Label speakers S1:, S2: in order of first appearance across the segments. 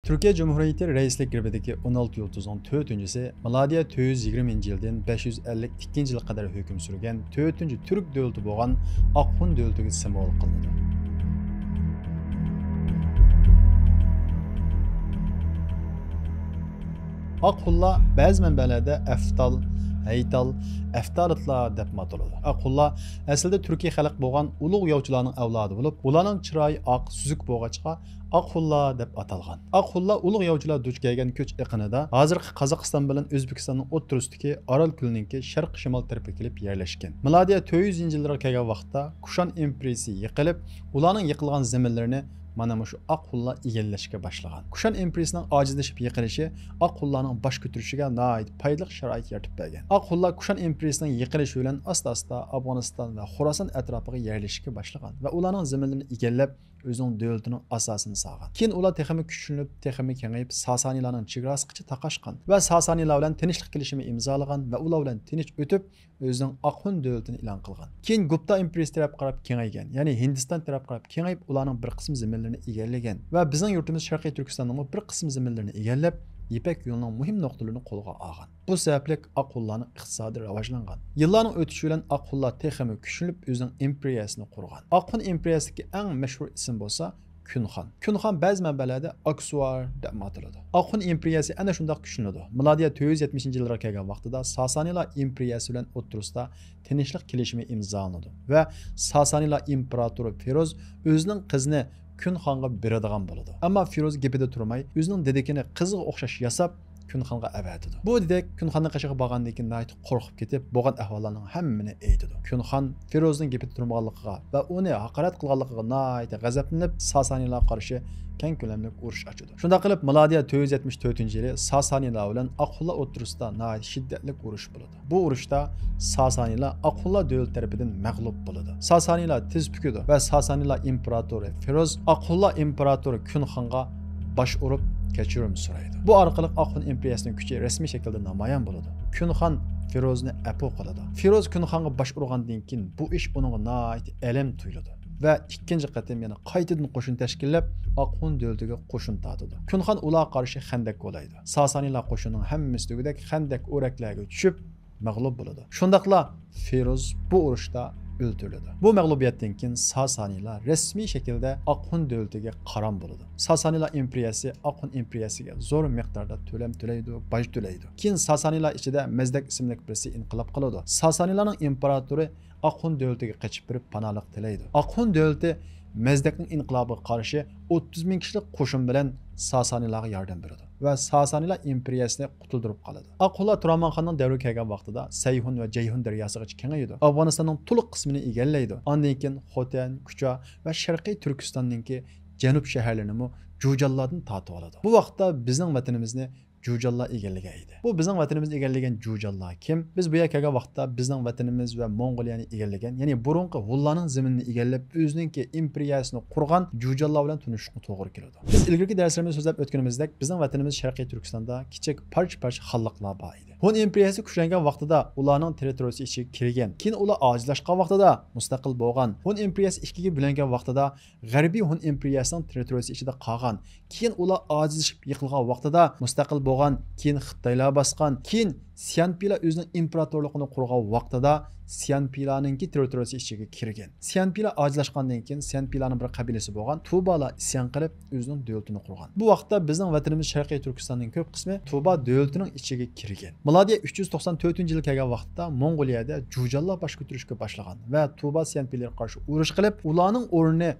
S1: Türkiye Cumhuriyeti Reislik girbidagi 16 yulduzning 4-si milodiya 420 yildan 552 yilga qadar hukm surgan 4-Türk davlati bo'lgan Oqxun davlatiga simvol qilinadi. Oqxunlar ba'zi manbalarda Aftal, Haytal, Aftaritlar deb ataladi. Oqxunlar aslida Turkiya xalq bo'lgan ulug' yovchilarning avlodi bo'lib, ularning chiroyi oq, suzuk bo'lg'achqa Oqxunlar deb atalgan. Oqxunlar ulug' yovchilar duch kelgan ko'ch iqinida hozirgi Qozog'iston bilan O'zbekistonning o'rtasidagi Orol ko'lining sharq-shimol tarafiga kelib yerlashgan. Milodiya 400-yillarga kelgan vaqtda Kushan imperiyasi yiqilib, ularning yiqilgan zaminlarini mana shu Oqxunlar egallashga boshlagan. Kushan imperiyasining ojizlashib yiqilishi Oqxunlarning bosh ko'tarishiga nihoyat foydali sharoit yaratib bergan. Oqxunlar Kushan imperiyasining yiqilishi bilan asta-asta Afg'oniston va Xorason atrofiga yerlashishga boshlagan va ularning zaminlarini egallab o'zining davlatining asosini solgan. Keyin ular texmi kuchlanib, texmi kengayib, Sasanilarning chegarasigacha taqashgan va Sasanilar bilan tinchlik kelishimi imzolagan va ular bilan tinch o'tib, o'zining Oqxun davlatini e'lon qilgan. Keyin Gupta imperiyasi taraf qarab kengaygan, ya'ni Hindiston taraf qarab kengayib, ularning bir qism zaminlarini egallagan va bizning yurtimiz Sharqiy Turkistonning bir qism zaminlarini egallab, Ipak yo'lining muhim nuqtalarini qo'lga olgan. Bu sababli Oqxunlarning iqtisodi rivojlangan. Yillarning o'tishi bilan Oqxunlar texmi kuchlanib, o'zining imperiyasini qurgan. Oqxun imperiyasiga eng mashhur ism bo'lsa Kunxon. Kunxon ba'zi manbalarda Aksuar deb ataladi. Oqxun imperiyasi ana shunday kuchlanadi. Milodiya 470-yillarga kelgan vaqtida Sasanilar imperiyasi bilan o'rtasida tinchlik kelishimi imzolanadi va Sasanilar imperatori Feroz o'zining qizini Kunxonga beradigan bo'ladi. Ammo Feroz gapida turmay, o'zining dedekini qizga o'xshash yasab Kunxonga avatidi. Bu dedek Kunxonning qashiga borgandan keyin nihoyat qo'rqib ketib, bo'lgan ahvollarning hammani aytidi. Kunxon Ferozning gapida turmaganligiga va uni haqorat qilganligiga nihoyat g'azablanib, Sasanilarga qarshi keng ko'lamli urush ochadi. Shunda qilib milodiya 474-yili Sasanilar bilan Oqxunlar o'rtasida nihoyat shiddatli urush bo'ladi. Bu urushda Sasanilar Oqxunlar davlati tarafidan mag'lub bo'ladi. Sasanilar tiz bukidi va Sasanilar imperatori Feroz Oqxunlar imperatori Kunxonga bosh urib kechirim so'raydi. Bu orqali Oqxun imperiyasining kuchi rasmiy shaklda namoyon bo'ladi. Kunxon Ferozni afu qiladi. Feroz Kunxonga bosh urgandan keyin bu ish uning nihoyat alam tuyuladi va ikkinchi qatim yana qaytadan qo'shin tashkillab Oqxun davlatiga qo'shin tortadi. Kunxon ularga qarshi Xandak qo'laydi. Sasanilar qo'shinining hammasi tugidek Xandak o'raklarga tushib mag'lub bo'ladi. Shundaqla Feroz bu urushda o'ldiriladi. Bu mag'lubiyatdan keyin Sasanilar rasmiy shaklda Oqxun davlatiga qaram bo'ladi. Sasanilar imperiyasi Oqxun imperiyasiga zo'r miqdorda to'lam to'laydi, boj to'laydi. Keyin Sasanilar ichida Mazdak ismli birisi inqilob qiladi. Sasanilarning imperatori Oqxun davlatiga qochib kirib panohlik tilaydi. Oqxun davlati Mazdakning inqilobiga qarshi 30 ming kishilik qo'shin bilan Sasanilarga yordam beradi va Sasanilar imperiyasini qutuldirib qoladi. Oqxunlar Turanmonxonning davri kelgan vaqtida Sayhun va Jayhun daryosiga kengaydi. Afg'onistonning to'liq qismini egallaydi. Ondan keyin Xotan, Kucha va Sharqiy Turkistonninki janub shaharlarini Jujallardan tortib oladi. Bu vaqtda bizning vatanimizni Jujallar egallagan edi. Bu bizning vatanimizni egallagan Jujallar kim? Biz bu yerga kelgan vaqtda bizning vatanimiz va Mong'oliyani egallagan, ya'ni burunqi Hunlarning zaminini egallab o'zining imperiyasini qurgan Jujallar bilan tunishishga to'g'ri keladi. Biz ilgirki darslarimizda so'zlab o'tganimizdek, bizning vatanimiz Sharqiy Turkistonda kichik parcha-parcha xalqlar bor edi. Hun imperiyasi kuchlangan vaqtida ularning territoriyasi ichiga kirgan. Keyin ular ojizlashgan vaqtida mustaqil bo'lgan. Hun imperiyasi ikkiga bo'lingan vaqtida G'arbiy Hun imperiyasining territoriyasi ichida qolgan. Keyin ular ojizlashib yiqilgan vaqtida mustaqil bo'lgan, keyin Xitoylar bosgan, keyin Sianpila o'zining imperatorligini qurgan vaqtida Sianpilarning territoriyasi ichiga kirgan. Sianpila ojizlashgandan keyin Sianpilarning bir qabilasi bo'lgan Tubalar isyon qilib o'zining davlatini qurgan. Bu vaqtda bizning vatanimiz Sharqiy Turkistonning ko'p qismi Tuba davlatining ichiga kirgan. Milodiya 394-yilga kelgan vaqtda Mong'oliyada Jujallar bosh ko'tarishga boshlagan va Tuba Sianpilarga qarshi urush qilib, ularning o'rnini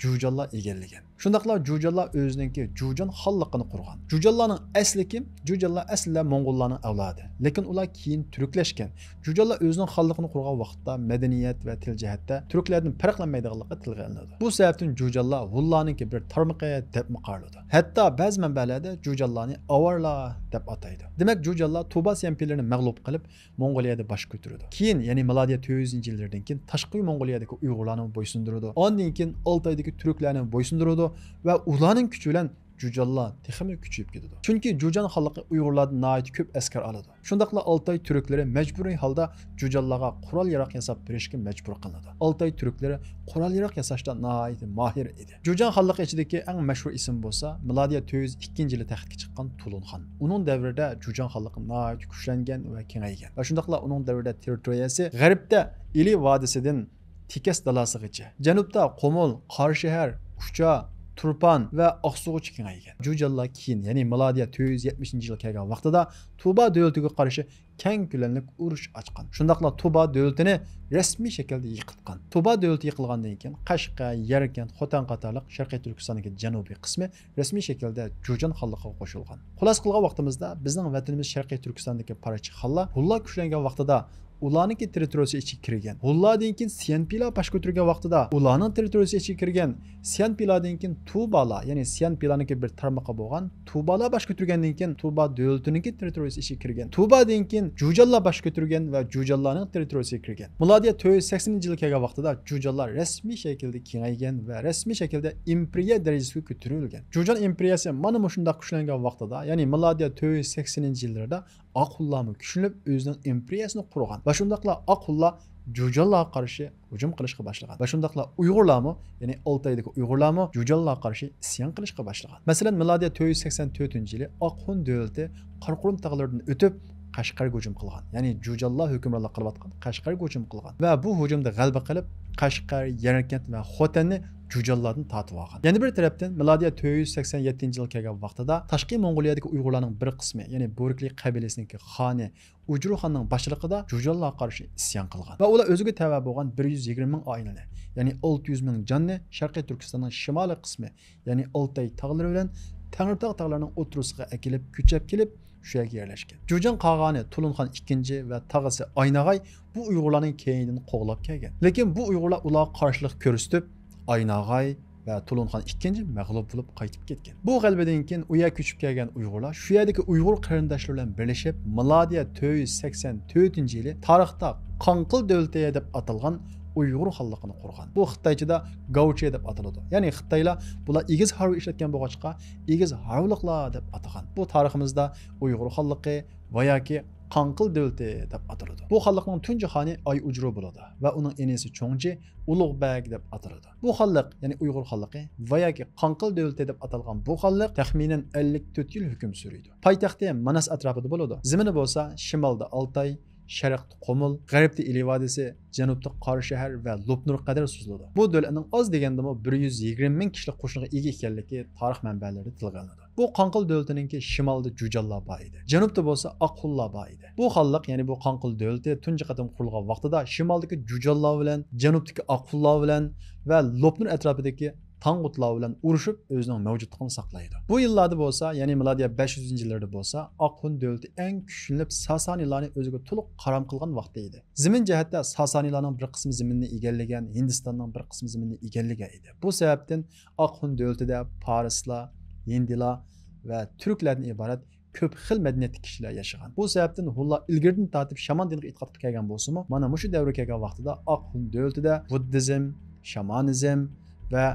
S1: Jujallar egallagan. Shundaqla Jujallar o'zininki Jujan xonligini qurgan. Jujallarning asli kim? Jujallar aslida Mong'ollarning avlodi, lekin ular keyin turklashgan. Jujallar o'zining xonligini qurgan vaqtda madaniyat va til jihatda turklardan farqlanmaydiganligi tilga olinadi. Bu sababdan Jujallar Hunlarninki bir tarmoqi deb qaraladi. Hatto ba'zi manbalarda Jujallarni avarlar deb ataydi. Demak, Jujallar Tuba Sianpilarni mag'lub qilib Mong'oliyada bosh ko'tardi. Keyin, ya'ni milodiya 400-yillardan keyin tashqi Mong'oliyadagi Uyg'urlarni bo'ysundirdi. Ondan keyin Oltoydagi turklarni bo'ysundirdi va ularning kuchi bilan Jujanlar texmi kuchayib ketadi. Chunki Jujan xalqi Uyg'urlardan nihoyat ko'p askar oladi. Shundaqla Altay turklari majburiy holda Jujanlarga qurol-yarog' yasab berishga majbur qilinadi. Altay turklari qurol-yarog' yasashda nihoyat mahir edi. Jujan xalqi ichidagi eng mashhur ism bo'lsa, milodiya 402-yili taxtga chiqqan Tulunxon. Uning davrida Jujan xalqi nihoyat kuchlangan va kengaygan. Va shundaqla uning davrida territoriyasi g'arbda Ili vodisidan Tikas dalasigacha, janubda Qomul, Qorashahar, Kucha, Turpan va Oqsug'uch kengaygan. Jujanlar keyin, ya'ni milodiya 470-yil kelgan vaqtida Tuba davlatiga qarshi keng ko'lamli urush ochgan. Shundaqla Tuba davlatini rasmiy shaklda yiqitgan. Tuba davlati yiqilgandan keyin Qashqar, Yarkand, Xotan qatorliq Sharqiy Turkistondagi janubiy qismi rasmiy shaklda Jujan xalqiga qo'shilgan. Xulos qilgan vaqtimizda bizning vatanimiz Sharqiy Turkistondagi parachi xalqlar Hulla kuchlangan vaqtida ularning territoriyasi ichiga kirgan. Hulladan keyin Siyanpila bash ko'targan vaqtida ularning territoriyasi ichiga kirgan. Siyanpiladan keyin Tubalar, ya'ni Siyanpilaniki bir tarmoqi bo'lgan Tubalar bash ko'targandan keyin Tuba davlatining territoriyasi ichiga kirgan. Tubadan keyin Jujanlar bash ko'targan va Jujanlarning territoriyasiga kirgan. Milodiya 480-yil kelgan vaqtida Jujanlar rasmiy shaklda kengaygan va rasmiy shaklda imperiya darajasiga ko'tarilgan. Jujan imperiyasi mana shunday kuchlangan vaqtida, ya'ni milodiya 480-yillarda Oqullarni kuchlanib o'zining imperiyasini qurgan. Va shundaqla Oqullar Jujanlarga qarshi hujum qilishga boshlagan. Va shundaqla Uyg'urlarmi, ya'ni Oltaydagi Uyg'urlarmi Jujanlarga qarshi isyon qilishga boshlagan. Masalan, milodiya 484-yili Oqxun davlati Qoraqo'rg'on tog'laridan o'tib Qashqarga hujum qilgan. Ya'ni Jujanlar hukmronlik qilayotgan Qashqarga hujum qilgan. Va bu hujumda g'alaba qilib Qashqar, Yarkand va Xotanni Jujanlardan tortib olgan. Yana bir tarafdan milodiya 487-yil kelgan vaqtida Tashqi Mong'oliyadagi Uyg'urlarning bir qismi, ya'ni Bo'rikli qabilasiniki xoni Ujruxonning boshchiligida Jujanlarga qarshi isyon qilgan. Va ular o'ziga tava bo'lgan 120 ming oilani, ya'ni 600 ming jonni Sharqiy Turkistonning shimoliy qismi, ya'ni Oltay tog'lari bilan Tangirtog' tog'larining o'tirisiga akilib, ko'chab kelib shu yerga yerlashgan. Jujan qog'oni Tulunxon 2 va tog'asi Aynag'ay bu Uyg'urlarning keyinidan qo'g'lab kelgan. Lekin bu Uyg'urlar ularga qarshilik ko'rsatib, Aynag'ay va Tulunxon 2 mag'lub bo'lib qaytib ketgan. Bu g'alabadan keyin u yerga ko'chib kelgan Uyg'urlar shu yerdagi Uyg'ur qarindoshlari bilan birlashib, milodiya 484-yili tarixda Qonqil davlati deb atalgan Uyg'ur xalqini qurgan. Bu Xitoychada Gauche deb ataladi. Ya'ni Xitoylar bular egiz harbiy ishlatgan bo'lg'achqa egiz harbiliklar deb atagan. Bu tariximizda Uyg'ur xalqi va yoki Qonqil davlati deb ataladi. Bu xalqning tunji xoni Ay Ujru bo'ladi va uning enasi Cho'ngji Ulug'bek deb ataladi. Bu xalq, ya'ni Uyg'ur xalqi va yoki Qonqil davlati deb atalgan bu xalq taxminan 54 yil hukm suriydi. Poytaxti Manas atrofida bo'ladi. Zimini bo'lsa shimolda Altay, sharqda Qomul, g'arbda Ili vodisi, janubda Qorashahar va Lopnur qadar suziladi. Bu davlatning oz degandimi 120 ming kishilik qo'shiniga ega ekanligi tarix manbalarida tilga olinadi. Bu Qonqil davlatininki shimolda Jujanlar bor edi. Janubda bo'lsa Oqxunlar bor edi. Bu xalq, ya'ni bu Qonqil davlati tunji qatam qurilgan vaqtida shimoldagi Jujanlar bilan, janubdagi Oqxunlar bilan va Lopnur atrofidagi Tangutlar bilan urushib o'zining mavjudligini saqlaydi. Bu yillarda bo'lsa, ya'ni milodiya 500-yillarda bo'lsa, Oqxun davlati eng kuchli Sasanilarni o'ziga to'liq qaram qilgan vaqt edi. Zimin jihatda Sasanilarning bir qismi ziminni egallagan, Hindistonning bir qismi ziminni egallagan edi. Bu sababdan Oqxun davlatida Farislar, Hindilar va Turklardan iborat ko'p xil madaniyatli kishilar yashagan. Bu sababdan ular ilgirdan tortib shaman diniga e'tiqod qilgan bo'lsa-mu, mana shu davrga kelgan vaqtida Oqxun davlatida buddizm, shamanizm va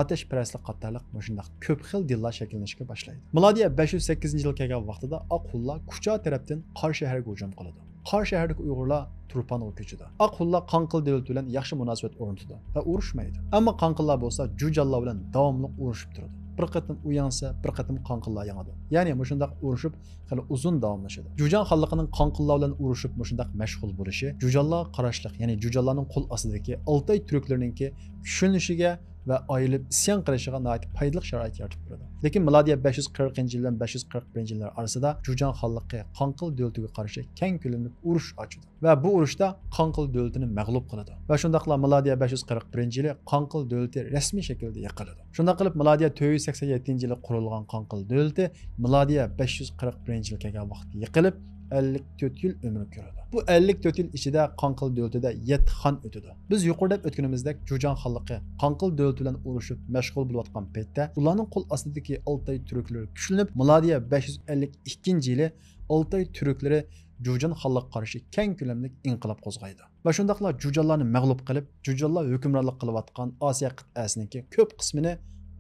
S1: atashparastlik qatorliq shunday ko'p xil dinlar shakllanishga boshlaydi. Milodiya 508-yil kelgan vaqtida Oqxunlar Kucha tarafdan Qorshaharga hujum qiladi. Qorashahardagi Uyg'urlar Turpanga ko'chadi. Oqxunlar Qonqil davlati bilan yaxshi munosabat o'rnatdi va urushmaydi. Ammo Qonqillar bo'lsa Jujanlar bilan davomli urushib turadi. Bir qatim u yansa, bir qatim Qonqillar yangadi. Ya'ni shunday urushib hali uzun davomlashadi. Jujan xalqining Qonqillar bilan urushib shunday mashg'ul bo'lishi Jujanlar qarashliq, ya'ni Jujanlarning qo'l ostidagi Altay turklarininki kuchlanishiga va ayilib isyon qilishiga nihoyat foydali sharoit yaratib beradi. Lekin milodiya 540-yildan 541-yillar orasida Jujan xalqi Qonqil davlatiga qarshi keng ko'lamli urush ochdi va bu urushda Qonqil davlatini mag'lub qiladi. Va shundaqla milodiya 541-yili Qonqil davlati rasmiy shaklda yiqiladi. Shunday qilib milodiya 487-yili qurilgan Qonqil davlati milodiya 541-yil kelgan vaqtda yiqilib 54 yil umr ko'radi. Bu 54 yil ichida Qonqil davlatida 7 xon o'tdi. Biz yuqorida o'tganimizdek Jujan xalqi Qonqil davlati bilan urushib mashg'ul bo'layotgan paytda ularning qo'l ostidagi Altay turklari kuchlanib milodiya 552-yili Altay turklari Jujan xalqiga qarshi keng ko'lamli inqilob qo'zg'aydi. Va shundaqla Jujanlarni mag'lub qilib, Jujanlar hukmronlik qilayotgan Osiyo qit'asiningki ko'p qismini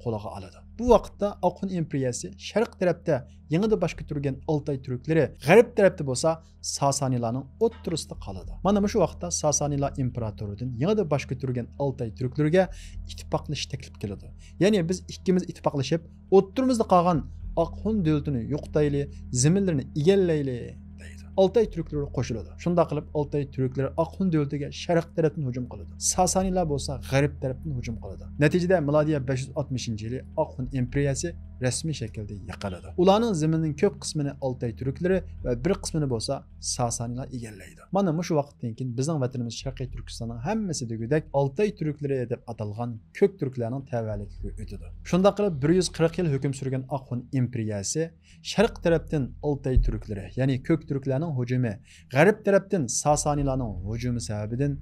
S1: qo'liga oladi. Bu vaqtda Oqun imperiyasi sharq tarafda yanada bosh ko'targan Altay turklari, g'arb tarafda bo'lsa Sasanilarning o'ttirisida qoladi. Mana shu vaqtda Sasanilar imperatoridan yanada bosh ko'targan Altay turklariga ittifoqlashish taklif keladi. Ya'ni biz ikkimiz ittifoqlashib, o'ttirimizda qolgan Oqun davlatini yo'qotayli, zaminlarini egallayli deydi. Altay turklari qo'shiladi. Shunda qilib Altay turklari Oqun davlatiga sharq tarafdan hujum qiladi. Sasanilar bo'lsa g'arb tarafdan hujum qiladi. Natijada milodiya 560-yili Oqun imperiyasi rasmiy shaklda yiqiladi. Ularning zaminining ko'p qismini Altay turklari va bir qismini bo'lsa Sasanilar egallaydi. Mana shu vaqtdan keyin bizning vatanimiz Sharqiy Turkistonning hammasi degudek Altay turklari deb atalgan ko'k turklarning tavalligiga o'tadi. Shunda qilib 140 yil hukm surgan Oqun imperiyasi sharq tarafdan Altay turklari, ya'ni ko'k turklarning hujumi, g'arb tarafdan Sasanilarning hujumi sababidan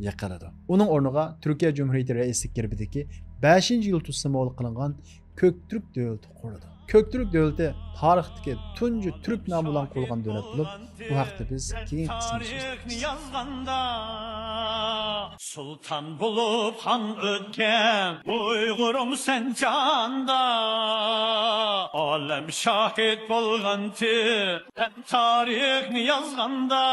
S1: yiqiladi. Uning o'rniga Turkiya Cumhuriyati raislik gerbidagi 5-yulduz simvol qilingan Köktürk devleti kuruldu. Köktürk devleti tarixdagi tunji Türk nomi bilan qurilgan davlat bo'lib, bu haqda biz keyin qismda
S2: Sultan bulup han ötken Uygurum sen canda Alem şahit bolganti Hem tarihni yazganda